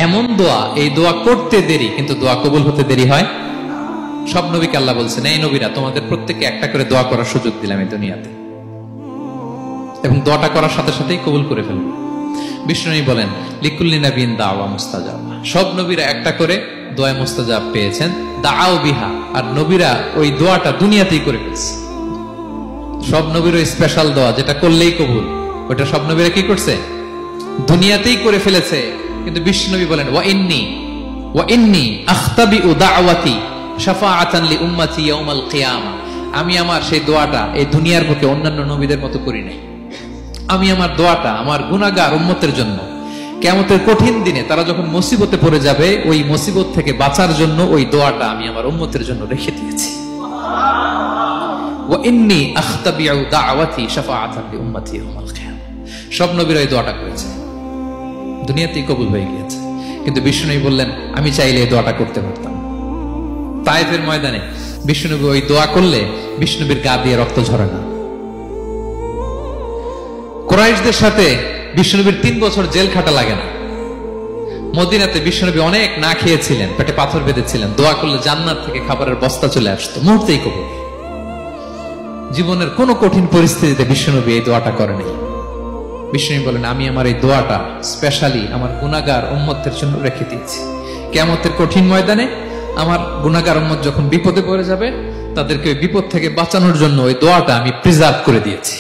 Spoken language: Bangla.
এমন দোয়া, এই দোয়া করতে দেরি কিন্তু দোয়া কবুল হতে দেরি হয়। সব নবীকে আল্লাহ বলছেন, এই নবীরা তোমাদের প্রত্যেককে একটা করে দোয়া করার সুযোগ দিলাম এই দুনিয়াতে, এবং দোয়াটা করার সাথে সাথেই কবুল করে ফেলবো। বিষ্ণু বলেন লিকুল্লি নবীন দাওয়া মুস্তাজাব, সব নবীরা একটা করে দোয়া মুস্তাজাব পেয়েছেন। দাও বিহা, আর নবীরা ওই দোয়াটা দুনিয়াতেই করে ফেলছে। সব নবীর ওই স্পেশাল দোয়া যেটা করলেই কবুল, ওটা সব নবীরা কি করছে? দুনিয়াতেই করে ফেলেছে। কিন্তু বিষ্ণু নবী বলেন ওয়া ইন্নী আখতাবিউ দাওয়াতি শাফাআতান লি উম্মতি ইয়াউমাল কিয়ামা, আমি আমার সেই দোয়াটা এই দুনিয়ার বুকে অন্যান্য নবীদের মতো করি নাই। আমি আমার দোয়াটা আমার গুনাহগার উম্মতের জন্য কিয়ামতের কঠিন দিনে তারা যখন মুসিবতে পড়ে যাবে, ওই মুসিবত থেকে বাঁচার জন্য ওই দোয়াটা আমি আমার উম্মতের জন্য রেখে দিয়েছি। ওয়া ইন্নী আখতাবিউ দাওয়াতি শাফাআতান লি উম্মতি ইয়াউমাল কিয়ামা, সব নবীরা এই দোয়াটা করেছে, দুনিয়াতেই কবুল হয়ে গিয়েছে। কিন্তু বিষ্ণু বললেন আমি চাইলে এই দোয়াটা করতে পারতাম। তায়েফের ময়দানে বিষ্ণুনবী ওই দোয়া করলে বিষ্ণুবীর গা দিয়ে রক্ত ঝরে না। কুরাইশদের সাথে বিষ্ণুনবীর 3 বছর জেল খাটা লাগে না। মদিনাতে বিষ্ণুনবী অনেক না খেয়েছিলেন, পেটে পাথর বেঁধেছিলেন, দোয়া করলে জান্নাত থেকে খাবারের বস্তা চলে আসতো, মুহূর্তেই কবুল। জীবনের কোন কঠিন পরিস্থিতিতে বিষ্ণুনবী এই দোয়াটা করেনি। বিষ্ণু বলেন আমি আমার এই দোয়াটা স্পেশালি আমার গুনাহগার উম্মতের জন্য রেখে দিয়েছি। কিয়ামতের কঠিন ময়দানে আমার গুনাহগার উম্মত যখন বিপদে পড়ে যাবে, তাদেরকে ওই বিপদ থেকে বাঁচানোর জন্য ওই দোয়াটা আমি প্রিজার্ভ করে দিয়েছি।